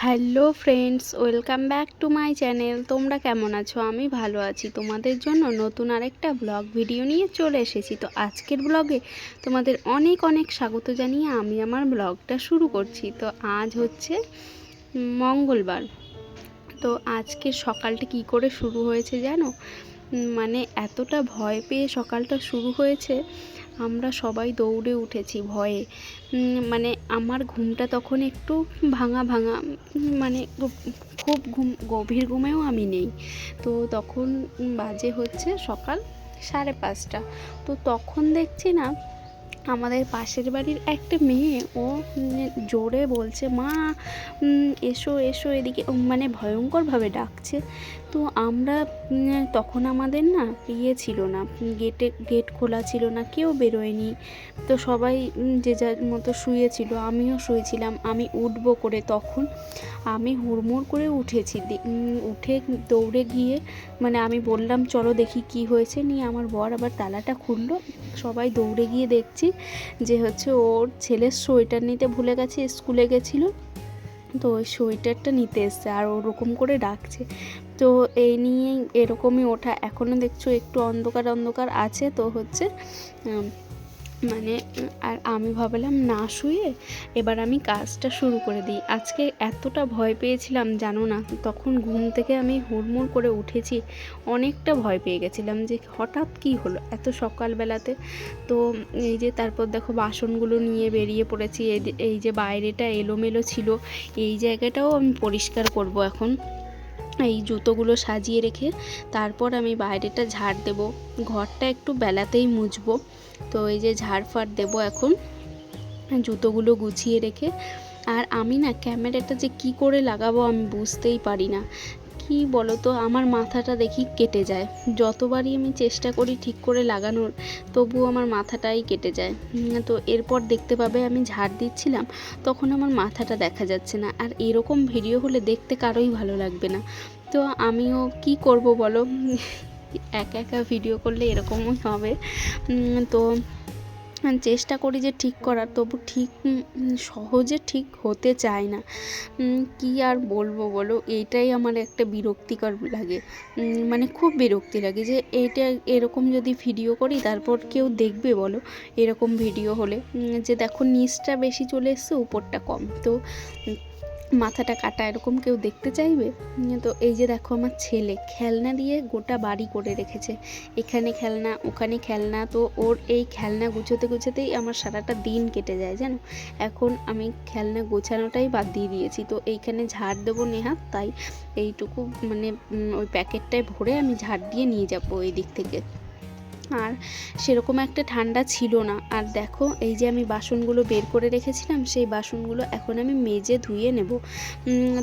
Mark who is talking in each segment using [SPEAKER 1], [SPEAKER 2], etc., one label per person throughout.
[SPEAKER 1] Hello friends, welcome back to my channel. তোমরা কেমন আছো? আমি ভালো আছি। তোমাদের জন্য নতুন আরেকটা ব্লগ ভিডিও নিয়ে চলে এসেছি। তো আজকের ব্লগে তোমাদের অনেক অনেক স্বাগত জানিয়ে আমি আমার ব্লগটা শুরু করছি। তো আজ হচ্ছে মঙ্গলবার। তো আজকের সকালটা কি করে শুরু হয়েছে জানো? মানে এতটা ভয় পেয়ে সকালটা শুরু হয়েছে, আমরা সবাই দৌড়ে উঠেছি ভয়ে। মানে আমার ঘুমটা তখন একটু ভাঙা ভাঙা, মানে খুব গভীর ঘুমেও আমি নেই। তো তখন বাজে হচ্ছে সকাল 5:30। তো তখন দেখছি না, আমাদের পাশের বাড়ির একটা মেয়ে ও জোরে বলছে, মা এসো এসো এদিকে, মানে ভয়ঙ্করভাবে ডাকছে। তো আমরা তখন আমাদের না ছিল না, গেট খোলা ছিল না, কেউ বেরোয়নি। তো সবাই যে যার মতো শুয়েছিল, আমিও শুয়েছিলাম। আমি উঠবো করে তখন আমি হুড়মুড় করে উঠেছি। উঠে দৌড়ে গিয়ে, মানে আমি বললাম চলো দেখি কি হয়েছে, নিয়ে আমার বর আবার তালাটা খুললো। সবাই দৌড়ে গিয়ে দেখছি যে হচ্ছে ওর ছেলের সোয়েটার নিতে ভুলে গেছে, স্কুলে গেছিলো। তো ওই সোয়েটারটা নিতে এসছে আর ওরকম করে ডাকছে। তো এই নিয়েই এরকমই ওঠা। এখনও দেখছো একটু অন্ধকার অন্ধকার আছে। তো হচ্ছে মানে আর আমি ভাবলাম না শুয়ে এবার আমি কাজটা শুরু করে দিই। আজকে এতটা ভয় পেয়েছিলাম জানো না, তখন ঘুম থেকে আমি হুড়মুড় করে উঠেছি, অনেকটা ভয় পেয়ে গেছিলাম যে হঠাৎ কি হলো এত সকালবেলাতে। তো এই যে তারপর দেখো বাসনগুলো নিয়ে বেরিয়ে পড়েছি। এই যে বাইরেটা এলোমেলো ছিল, এই জায়গাটাও আমি পরিষ্কার করব এখন। এই জুতোগুলো সাজিয়ে রেখে তারপর আমি বাইরেটা ঝাড় দেব, ঘরটা একটু বেলাতেই মুছবো। তো এই যে ঝাড় ফাড় দেবো এখন, জুতোগুলো গুছিয়ে রেখে। আর আমি না ক্যামেরাটা যে কি করে লাগাবো আমি বুঝতেই পারি না। কি বলো তো, আমার মাথাটা দেখি কেটে যায়, যতবারই আমি চেষ্টা করি ঠিক করে লাগানোর তবুও আমার মাথাটাই কেটে যায়। তো এরপর দেখতে পাবে আমি ঝাড় দিচ্ছিলাম, তখন আমার মাথাটা দেখা যাচ্ছে না। আর এরকম ভিডিও হলে দেখতে কারোই ভালো লাগবে না। তো আমিও কি করব বলো, একা একা ভিডিও করলে এরকমই হবে। তো চেষ্টা করি যে ঠিক করার, তবু ঠিক সহজে ঠিক হতে চায় না। কি আর বলবো বলো, এইটাই আমার একটা বিরক্তিকর লাগে। মানে খুব বিরক্তি লাগে যে এইটা এরকম যদি ভিডিও করি তারপর কেউ দেখবে বলো? এরকম ভিডিও হলে যে দেখো নিচটা বেশি চলে এসছে, উপরটা কম, তো মাথাটা কাটা, এরকম কেউ দেখতে চাইবে? তো এই যে দেখো আমার ছেলে খেলনা দিয়ে গোটা বাড়ি করে রেখেছে, এখানে খেলনা ওখানে খেলনা। তো ওর এই খেলনা গুছোতে গুছোতেই আমার সারাটা দিন কেটে যায় জানো। এখন আমি খেলনা গোছানোটাই বাদ দিয়ে দিয়েছি। তো এইখানে ঝাড় দেবো নেহাত, তাই এইটুকু মানে ওই প্যাকেটটায় ভরে আমি ঝাড় দিয়ে নিয়ে যাবো এই দিক থেকে। আর সেরকম একটা ঠান্ডা ছিল না। আর দেখো এই যে আমি বাসনগুলো বের করে রেখেছিলাম, সেই বাসনগুলো এখন আমি মেজে ধুয়ে নেব।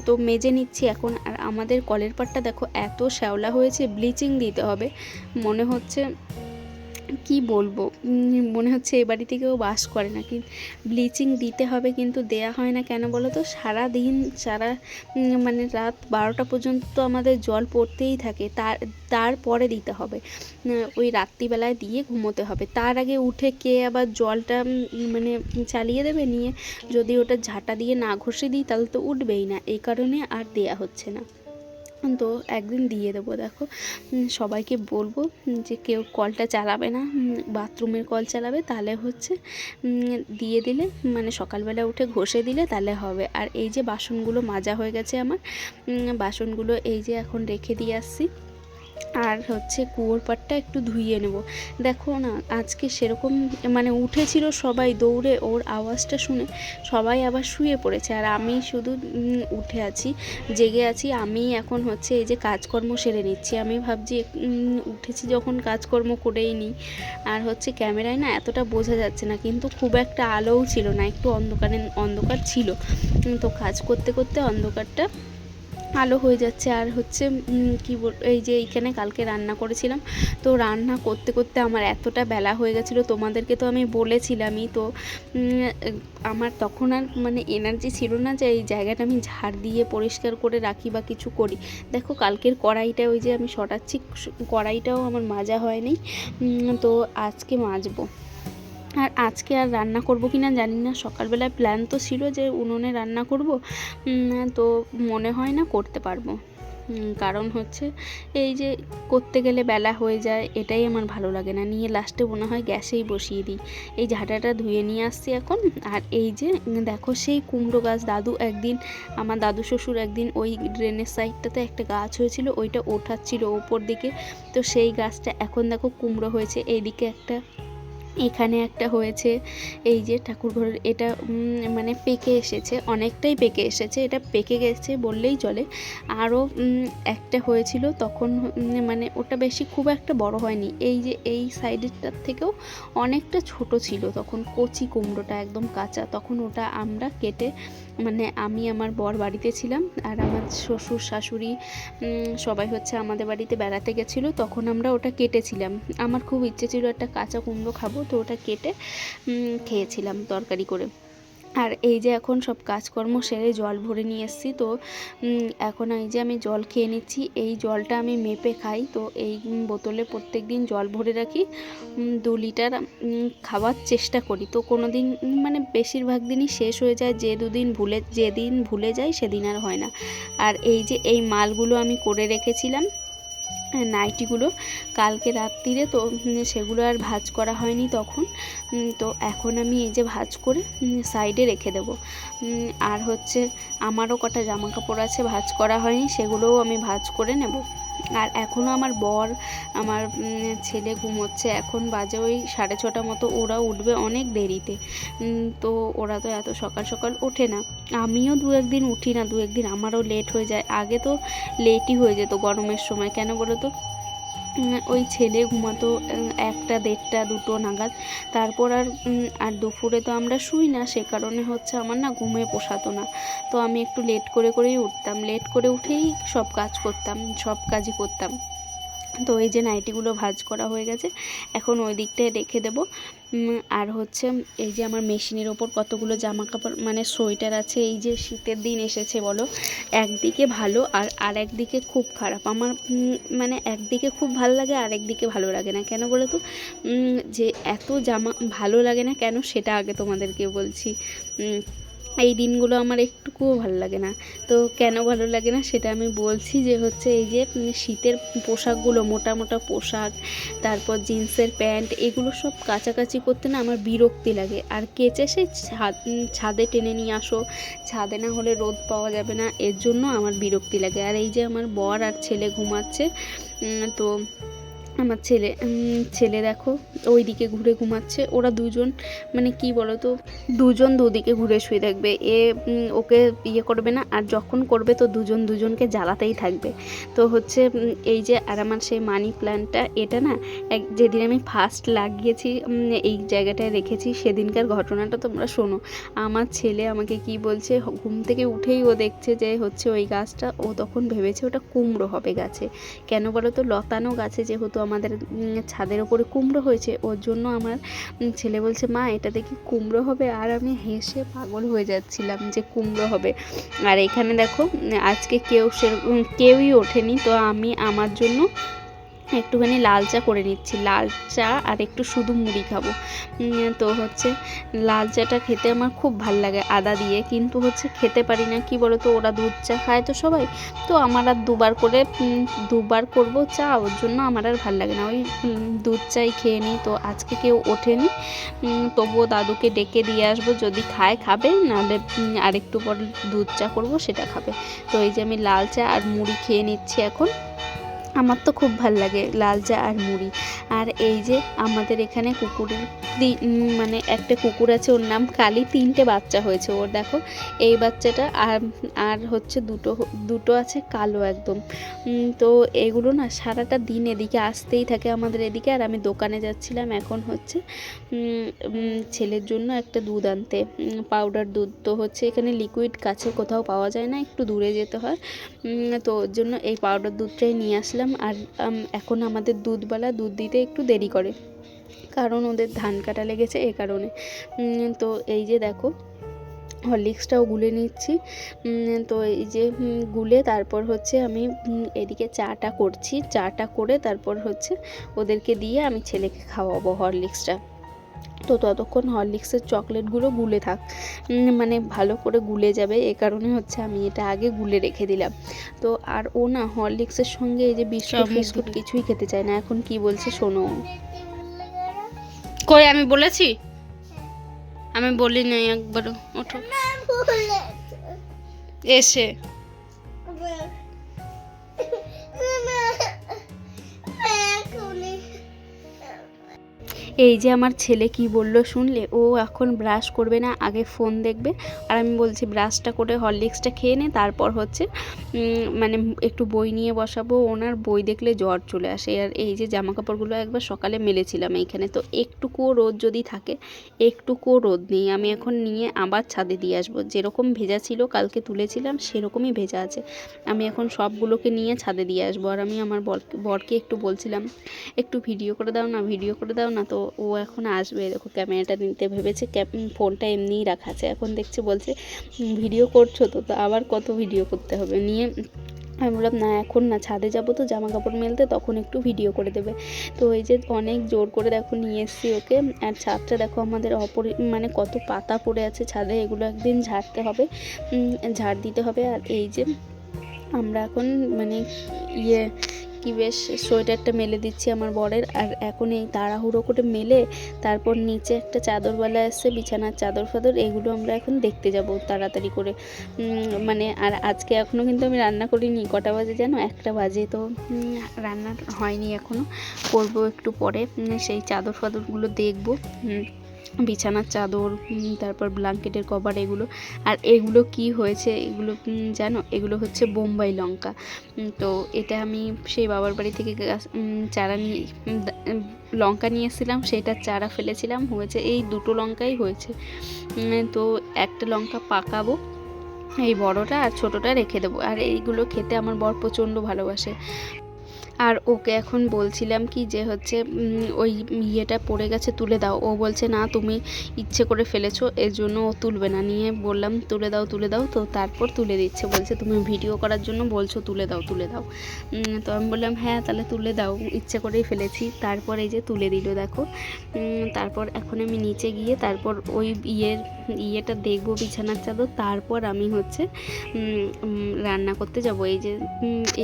[SPEAKER 1] তো মেজে নিচ্ছি এখন। আর আমাদের কলের পাড়টা দেখো এত শ্যাওলা হয়েছে, ব্লিচিং দিতে হবে মনে হচ্ছে। কি বলবো, মনে হচ্ছে এ বাড়িতে কেউ বাস করে না। কিন্তু ব্লিচিং দিতে হবে, কিন্তু দেয়া হয় না কেন বলো তো? সারাদিন মানে রাত 12টা পর্যন্ত তো আমাদের জল পড়তেই থাকে, তারপরে দিতে হবে। ওই রাত্রিবেলায় দিয়ে ঘুমোতে হবে, তার আগে উঠে কে আবার জলটা মানে চালিয়ে দেবে নিয়ে? যদি ওটা ঝাঁটা দিয়ে না ঘষে দিই তাহলে তো উঠবেই না, এই কারণে আর দেয়া হচ্ছে না। তো একদিন দিয়ে দেবো। দেখো সবাইকে বলবো যে কেউ কলটা চালাবে না, বাথরুমের কল চালাবে, তাহলে হচ্ছে দিয়ে দিলে, মানে সকালবেলা উঠে ঘষে দিলে তাহলে হবে। আর এই যে বাসনগুলো মাজা হয়ে গেছে আমার, বাসনগুলো এই যে এখন রেখে দিয়ে আসছি। আর হচ্ছে কুয়োর পাড়টা একটু ধুইয়ে নেব। দেখো না আজকে সেরকম, মানে উঠেছিল সবাই দৌড়ে, ওর আওয়াজটা শুনে সবাই আবার শুয়ে পড়েছে, আর আমি শুধু উঠে আছি, জেগে আছি। আমি এখন হচ্ছে এই যে কাজকর্ম সেরে নিচ্ছি। আমি ভাবছি উঠেছি যখন কাজকর্ম করেই নিই। আর হচ্ছে ক্যামেরায় না এতটা বোঝা যাচ্ছে না, কিন্তু খুব একটা আলোও ছিল না, একটু অন্ধকার ছিল। তো কাজ করতে করতে অন্ধকারটা আলো হয়ে যাচ্ছে। আর হচ্ছে এই যে এইখানে কালকে রান্না করেছিলাম, তো রান্না করতে করতে আমার এতটা বেলা হয়ে গেছিলো, তোমাদেরকে তো আমি বলেছিলামই। তো আমার তখন আর মানে এনার্জি ছিল না যে এই জায়গাটা আমি ঝাড় দিয়ে পরিষ্কার করে রাখি বা কিছু করি। দেখো কালকের কড়াইটা ওই যে আমি সরাচ্ছি, কড়াইটাও আমার মাজা হয়নি, তো আজকে মাজবো। আর আজকে আর রান্না করব কি না জানি না, সকালবেলায় প্ল্যান তো ছিল যে উনুনে রান্না করব, তো মনে হয় না করতে পারবো। কারণ হচ্ছে এই যে করতে গেলে বেলা হয়ে যায়, এটাই আমার ভালো লাগে না, নিয়ে লাস্টে মনে হয় গ্যাসেই বসিয়ে দিই। এই ঝাঁটাটা ধুয়ে নিয়ে আসছি এখন। আর এই যে দেখো সেই কুমড়ো গাছ, আমার দাদু শ্বশুর একদিন ওই ড্রেনের সাইডটাতে একটা গাছ হয়েছিল, ওইটা ওঠাচ্ছিল ওপর দিকে, তো সেই গাছটা এখন দেখো কুমড়ো হয়েছে। এইদিকে একটা, এখানে একটা হয়েছে, এই যে ঠাকুর ঘরের এটা মানে পেকে এসেছে, অনেকটাই পেকে এসেছে, এটা পেকে গেছে বললেই চলে। আরও একটা হয়েছিল তখন, মানে ওটা বেশি খুব একটা বড় হয়নি, এই যে এই সাইডেরটার থেকেও অনেকটা ছোট ছিল তখন, কচি কুমড়োটা একদম কাঁচা। তখন ওটা আমরা কেটে, মানে আমি আমার বর বাড়িতে ছিলাম আর আমার শ্বশুর শাশুড়ি সবাই হচ্ছে আমাদের বাড়িতে বেড়াতে গেছিলো, তখন আমরা ওটা কেটেছিলাম। আমার খুব ইচ্ছে ছিল একটা কাঁচা কুমড়ো খাবো, তো ওটা কেটে খেয়েছিলাম তরকারি করে। আর এই যে এখন সব কাজকর্ম সেরে জল ভরে নিয়ে এসেছি, তো এখন এই যে আমি জল খেয়ে নিচ্ছি। এই জলটা আমি মেপে খাই, তো এই বোতলে প্রত্যেক দিন জল ভরে রাখি, 2 লিটার খাওয়ার চেষ্টা করি। তো কোনো দিন মানে বেশিরভাগ দিনই শেষ হয়ে যায়, যেদিন ভুলে যাই সেদিন আর হয় না। আর এই যে এই মালগুলো আমি করে রেখেছিলাম, নাইটিগুলো কালকে রাত্রিরে, তো সেগুলো আর ভাঁজ করা হয়নি তখন, তো এখন আমি এই যে ভাঁজ করে সাইডে রেখে দেব। আর হচ্ছে আমারও কটা জামা কাপড় আছে ভাঁজ করা হয়নি, সেগুলোও আমি ভাঁজ করে নেব। আর এখনও আমার বর, আমার ছেলে ঘুমোচ্ছে, এখন বাজে ওই 6:30 মতো, ওরা উঠবে অনেক দেরিতে। তো ওরা তো এত সকাল সকাল ওঠে না, আমিও 2-1 দিন উঠি না, 2-1 দিন আমারও লেট হয়ে যায়। আগে তো লেটই হয়ে যেত গরমের সময়, কেন বলো তো, ওই ছেলে ঘুমাতো 1টা, 1:30, 2টো নাগাদ, তারপর আর দুপুরে তো আমরা শুই না, সে কারণে হচ্ছে আমার না ঘুমে পোষাতো না। তো আমি একটু লেট করেই উঠতাম, লেট করে উঠেই সব কাজই করতাম। তো এই যে নাইটিগুলো ভাঁজ করা হয়ে গেছে, এখন ওই দিকটায় রেখে দেব। আর হচ্ছে এই যে আমার মেশিনের ওপর কতগুলো জামা কাপড়, মানে সোয়েটার আছে। এই যে শীতের দিন এসেছে বলো, একদিকে ভালো আর একদিকে খুব খারাপ। আমার মানে একদিকে খুব ভালো লাগে আর একদিকে ভালো লাগে না, কেন বলো তো, যে এত জামা ভালো লাগে না কেন সেটা আগে তোমাদেরকে বলছি। এই দিনগুলো আমার একটুকুও ভালো লাগে না। তো কেন ভালো লাগে না সেটা আমি বলছি, যে হচ্ছে এই যে শীতের পোশাকগুলো, মোটা মোটা পোশাক, তারপর জিন্সের প্যান্ট, এগুলো সব কাচাকাচি করতে না আমার বিরক্তি লাগে। আর কেচে সেই ছাদে টেনে নিয়ে আসো, ছাদে না হলে রোদ পাওয়া যাবে না, এর জন্য আমার বিরক্তি লাগে। আর এই যে আমার বর আর ছেলে ঘুমাচ্ছে, তো আমার ছেলে দেখো ওই দিকে ঘুরে ঘুমাচ্ছে। ওরা দুজন মানে কি বলো তো, দুজন দুদিকে ঘুরে শুয়ে থাকবে, ওকে ইয়ে করবে না, আর যখন করবে তো দুজনকে জ্বালাতেই থাকবে। তো হচ্ছে এই যে, আর আমার সেই মানি প্ল্যান্টটা, এটা না যেদিন আমি ফার্স্ট লাগিয়েছি, এই জায়গাটায় রেখেছি, সেদিনকার ঘটনাটা তোমরা শোনো। আমার ছেলে আমাকে কি বলছে, ঘুম থেকে উঠেই ও দেখছে যে হচ্ছে ওই গাছটা, ও তখন ভেবেছে ওটা কুমড়ো হবে গাছে। কেন বলো তো, লতানো গাছে যেহেতু আমাদের ছাদের ওপরে কুমড়ো হয়েছে, ওর জন্য আমার ছেলে বলছে, মা এটা দেখি কুমড়ো হবে। আর আমি হেসে পাগল হয়ে যাচ্ছিলাম যে কুমড়ো হবে। আর এখানে দেখো আজকে কেউই ওঠেনি, তো আমি আমার জন্য একটুখানি লাল চা করে নিচ্ছি, লাল চা আর একটু শুধু মুড়ি খাবো। তো হচ্ছে লাল চাটা খেতে আমার খুব ভাল লাগে আদা দিয়ে, কিন্তু হচ্ছে খেতে পারি না, কি বলো তো, ওরা দুধ চা খায় তো সবাই, তো আমার আর দুবার করব চা, ওর জন্য আমার আর ভাল লাগে না, ওই দুধ চাই খেয়ে নিই। তো আজকে কেউ ওঠেনি, তবুও দাদুকে ডেকে দিয়ে আসবো, যদি খাবে, নাহলে আরেকটু পর দুধ চা করবো, সেটা খাবে। তো এই যে আমি লাল চা আর মুড়ি খেয়ে নিচ্ছি এখন, আমার তো খুব ভাল লাগে লাল চা আর মুড়ি। আর এই যে আমাদের এখানে মানে একটা কুকুর আছে, ওর নাম কালী, 3টে বাচ্চা হয়েছে ওর, দেখো এই বাচ্চাটা, আর হচ্ছে দুটো আছে কালো একদম। তো এগুলো না সারাটা দিন এদিকে আসতেই থাকে আমাদের এদিকে। আর আমি দোকানে যাচ্ছিলাম এখন হচ্ছে ছেলের জন্য একটা দুধ আনতে, পাউডার দুধ। তো হচ্ছে এখানে লিকুইড কাছে কোথাও পাওয়া যায় না, একটু দূরে যেতে হয়, তো ওর জন্য এই পাউডার দুধটাই নিয়ে আসলাম। আর এখন আমাদের দুধওয়ালা দুধ দিতে একটু দেরি করে, কারণ ওদের ধান কাটা লেগেছে, এ কারণে। তো এই যে দেখো হরলিক্সটাও গুলে নিচ্ছি। তো এই যে গুলে তারপর হচ্ছে আমি এদিকে চাটা করছি, চাটা করে তারপর হচ্ছে ওদেরকে দিয়ে আমি ছেলেকে খাওয়াবো হরলিক্সটা। তো তো ততক্ষণ হরলিক্সের চকলেটগুলো গুলে থাক, মানে ভালো করে গুলে যাবে, এ কারণে হচ্ছে আমি এটা আগে গুলে রেখে দিলাম। তো আর ও না হরলিক্সের সঙ্গে এই যে বিস্কুট ফিস্কুট কিছুই খেতে চায় না। এখন কি বলছে শোনো। কই আমি বলেছি? আমি বলি নাই একবার। ওঠো এসে এই যে আমার ছেলে কি বলল শুনলে? ও এখন ব্রাশ করবে না, আগে ফোন দেখবে। আর আমি বলছি ব্রাশটা করে হরলিক্সটা খেয়ে নে, তারপর হচ্ছে মানে একটু বই নিয়ে বসাবো। ওনার বই দেখলে জ্বর চলে আসে। আর এই যে জামা কাপড়গুলো একবার সকালে মেলেছিলাম এইখানে, তো একটুকুও রোদ যদি থাকে, একটুকুও রোদ নেই। আমি এখন নিয়ে আবার ছাদে দিয়ে আসবো। যেরকম ভেজা ছিল কালকে তুলেছিলাম সেরকমই ভেজা আছে। আমি এখন সবগুলোকে নিয়ে ছাদে দিয়ে আসবো। আর আমি আমার বরকে একটু বলছিলাম একটু ভিডিও করে দাও না, ভিডিও করে দাও না। তো ও এখন আসবে, দেখো ক্যামেরাটা নিতে ভেবেছে, ফোনটা এমনিই রাখা আছে। এখন দেখছে বলছে ভিডিও করছো তো, তো আবার কত ভিডিও করতে হবে নিয়ে। আমি বললাম না এখন না, ছাদে যাবো তো জামা কাপড় মেলতে, তখন একটু ভিডিও করে দেবে। তো এই যে অনেক জোর করে দেখো নিয়ে এসেছি ওকে। আর ছাদটা দেখো আমাদের মানে কত পাতা পড়ে আছে ছাদে, এগুলো একদিন ঝাড়তে হবে, ঝাড় দিতে হবে। আর এই যে আমরা এখন মানে কি বেশ সোয়েটারটা মেলে দিচ্ছি আমার বরের। আর এখন এই তাড়াহুড়ো করে মেলে তারপর নিচে একটা চাদরওয়ালা এসছে, বিছানার চাদর ফাদর, এগুলো আমরা এখন দেখতে যাব তাড়াতাড়ি করে। মানে আর আজকে এখনও কিন্তু আমি রান্না করিনি। কটা বাজে যেন 1টা বাজে, তো রান্না হয়নি এখনও, করবো একটু পরে। সেই চাদর ফাদরগুলো দেখবো, বিছানার চাদর, তারপর ব্ল্যাঙ্কেটের কভার, এগুলো। আর এগুলো কি হয়েছে এগুলো জানো? এগুলো হচ্ছে বোম্বাই লঙ্কা। তো এটা আমি সেই বাবার বাড়ি থেকে চারা নিয়ে লঙ্কা নিয়ে এসেছিলাম, সেটার চারা ফেলেছিলাম, হয়েছে এই 2টো লঙ্কাই হয়েছে। তো একটা লঙ্কা পাকাবো, এই বড়টা আর ছোটোটা রেখে দেবো। আর এইগুলো খেতে আমার বর প্রচণ্ড ভালোবাসে। আর ওকে এখন বলছিলাম কি যে হচ্ছে ওই ইয়েটা পড়ে গেছে তুলে দাও। ও বলছে না তুমি ইচ্ছে করে ফেলেছো, এর জন্য ও তুলবে না। নিয়ে বললাম তুলে দাও তুলে দাও, তো তারপর তুলে দিচ্ছে। বলছে তুমি ভিডিও করার জন্য বলছো তুলে দাও তুলে দাও। তো আমি বললাম হ্যাঁ তাহলে তুলে দাও, ইচ্ছে করেই ফেলেছি। তারপর এই যে তুলে দিল দেখো। তারপর এখন আমি নিচে গিয়ে তারপর ওই ইয়েটা দেখবো, বিছানার চাদর। তারপর আমি হচ্ছে রান্না করতে যাব। এই যে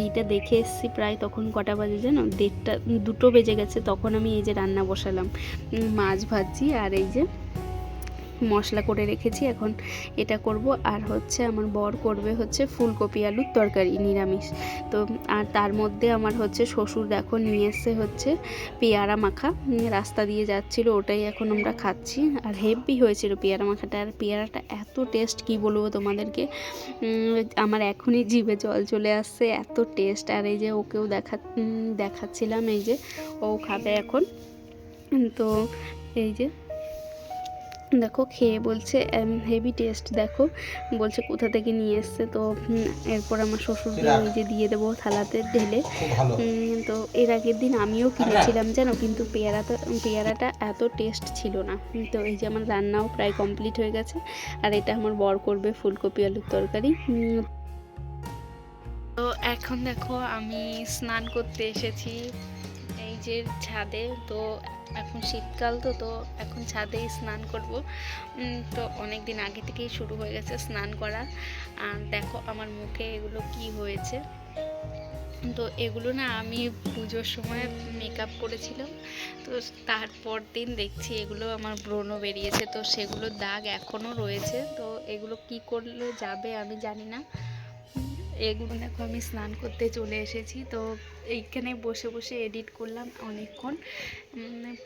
[SPEAKER 1] এইটা দেখে এসেছি প্রায়, তখন কটা বাজে জানো? 1:30 2টো বেজে গেছে। তখন আমি এই যে রান্না বসালাম, মাছ ভাজি আর এই যে মশলা করে রেখেছি, এখন এটা করব। আর হচ্ছে আমার বর করবে হচ্ছে ফুলকপি আলুর তরকারি নিরামিষ। তো আর তার মধ্যে আমার হচ্ছে শ্বশুর দেখো নিয়ে এসছে হচ্ছে পেয়ারা মাখা, রাস্তা দিয়ে যাচ্ছিল, ওটাই এখন আমরা খাচ্ছি। আর হেভি হয়েছিল পেয়ারা মাখাটা। আর পেয়ারাটা এত টেস্ট কি বলবো তোমাদেরকে, আমার এখনই জিভে জল চলে আসছে, এত টেস্ট। আর এই যে ওকেও দেখাচ্ছিলাম, এই যে ও খাবে এখন। তো এই যে দেখো খেয়ে বলছে হেভি টেস্ট, দেখো বলছে কোথা থেকে নিয়ে এসছে। তো এরপর আমার শ্বশুরকে ওই যে দিয়ে দেবো থালাতে ঢেলে। তো এর আগের দিন আমিও কিনেছিলাম জানো, কিন্তু পেয়ারাটা এত টেস্ট ছিল না। তো এই যে আমার রান্নাও প্রায় কমপ্লিট হয়ে গেছে। আর এটা আমার বর করবে ফুলকপি আলুর তরকারি। তো এখন দেখো আমি স্নান করতে এসেছি এই যে ছাদে। তো এখন শীতকাল তো এখন ছাদেই স্নান করব। তো অনেক দিন আগে থেকেই শুরু হয়ে গেছে স্নান করা। আর দেখো আমার মুখে এগুলো কি হয়েছে। তো এগুলো না আমি পুজোর সময় মেকআপ করেছিলাম, তো তারপর দিন দেখছি এগুলো আমার ব্রণ বেরিয়েছে। তো সেগুলোর দাগ এখনও রয়েছে। তো এগুলো কি করলে যাবে আমি জানি না। এগুলো দেখো আমি স্নান করতে চলে এসেছি। তো এইখানে বসে বসে এডিট করলাম অনেকক্ষণ,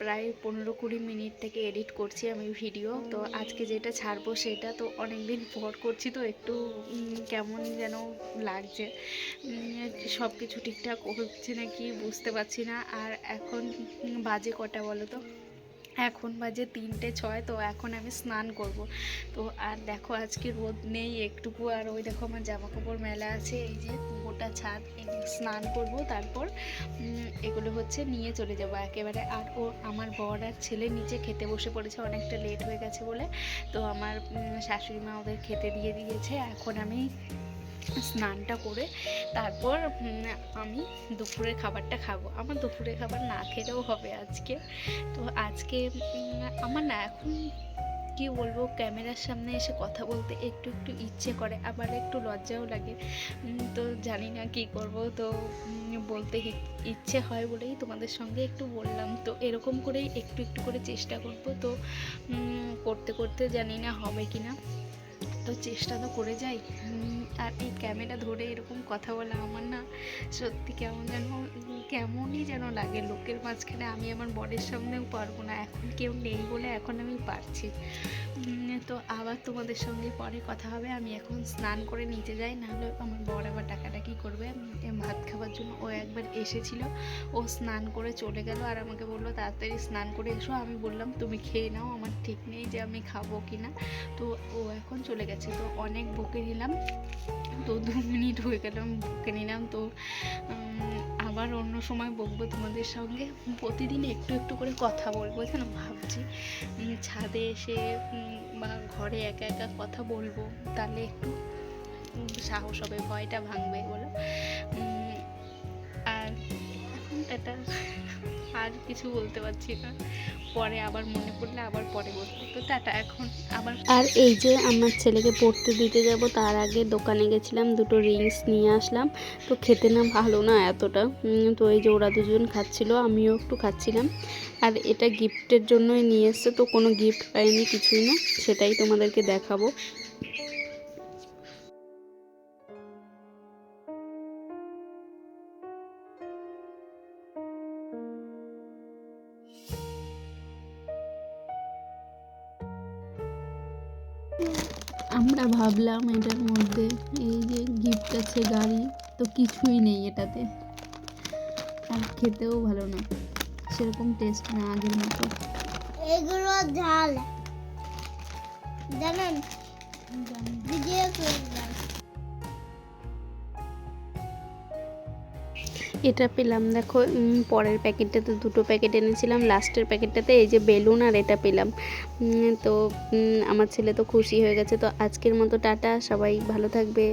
[SPEAKER 1] প্রায় 15-20 মিনিট থেকে এডিট করছি আমি ভিডিও। তো আজকে যেটা ছাড়বো সেটা তো অনেক দিন পর করছি, তো একটু কেমন যেন লাগছে, সব কিছু ঠিকঠাক হচ্ছে না কি বুঝতে পারছি না। আর এখন বাজে কটা বলো তো? এখন বাজে 3:06। তো এখন আমি স্নান করব। তো আর দেখো আজকে রোদ নেই একটুকু। আর ওই দেখো আমার জামা কাপড় মেলা আছে, এই যে গোটা ছাদ, স্নান করব। তারপর এগুলো হচ্ছে নিয়ে চলে যাব একেবারে। আর আমার বর আর ছেলে নিচে খেতে বসে পড়েছে, অনেকটা লেট হয়ে গেছে বলে। তো আমার শাশুড়ি মা ওদের খেতে দিয়ে দিয়েছে। এখন আমি স্নানটা করে তারপর আমি দুপুরের খাবারটা খাবো। আমার দুপুরের খাবার না খেলেও হবে আজকে। তো আজকে আমার না এখন কি বলবো, ক্যামেরার সামনে এসে কথা বলতে একটু একটু ইচ্ছে করে, আবার একটু লজ্জাও লাগে। তো জানি না কি করব, তো বলতে ইচ্ছে হয় বলেই তোমাদের সঙ্গে একটু বললাম। তো এরকম করেই একটু একটু করে চেষ্টা করব। তো করতে করতে জানি না হবে কি না, তো চেষ্টা তো করে যাই। আর এই ক্যামেরা ধরে এরকম কথা বলা আমার না সত্যি কেমনই যেন লাগে লোকের মাঝখানে। আমি আমার বরের সামনেও পারবো না, এখন কেউ নেই বলে এখন আমি পারছি। তো আবার তোমাদের সঙ্গে পরে কথা হবে। আমি এখন স্নান করে নিচে যাই, নাহলে আমার বর আবার ডাকাডাকি করবে ভাত খাবার জন্য। ও একবার এসেছিল, ও স্নান করে চলে গেল আর আমাকে বললো তাড়াতাড়ি স্নান করে এসো। আমি বললাম তুমি খেয়ে নাও, আমার ঠিক নেই যে আমি খাবো কি না। তো ও এখন চলে গেছে। তো অনেক বকে নিলাম, তো 2 মিনিট হয়ে গেল আমি বকে নিলাম। তো আবার অন্য সময় বকবো তোমাদের সঙ্গে। প্রতিদিন একটু একটু করে কথা বলবো, যেন ভাবছি ছাদে এসে বা ঘরে একা একা কথা বলবো, তাহলে একটু সাহস হবে, ভয়টা ভাঙবে বলো। আর এখন এটা আর কিছু বলতে পারছি না, পরে আবার মনে পড়লে আবার পরে বলবো। তো টাটা এখন আবার। আর এই যে আমার ছেলেকে পড়তে দিতে যাব, তার আগে দোকানে গেছিলাম, 2টো রিংস নিয়ে আসলাম। তো খেতে না ভালো না এতটা, তো এই যে ওরা দুজন খাচ্ছিল, আমিও একটু খাচ্ছিলাম। আর এটা গিফটের জন্যই নিয়ে এসছে, তো কোনো গিফট পাইনি, কিছুই না, সেটাই তোমাদেরকে দেখাবো। আমরা ভাবলাম এটার মধ্যে এই যে গিফট আছে গাড়ি, তো কিছুই নেই এটাতে, আর খেতেও ভালো না, সেরকম টেস্ট না আগের মতো।
[SPEAKER 2] এগুলো ঝাল জানেন, ভিডিও করে দেয়।
[SPEAKER 1] এটা পেলাম দেখো, পরের প্যাকেটটাতে 2টো প্যাকেট এনেছিলাম, লাস্টের প্যাকেটটাতে এই যে বেলুন আর এটা পেলাম। তো আমার ছেলে তো খুশি হয়ে গেছে। তো আজকের মতো টাটা, সবাই ভালো থাকবে।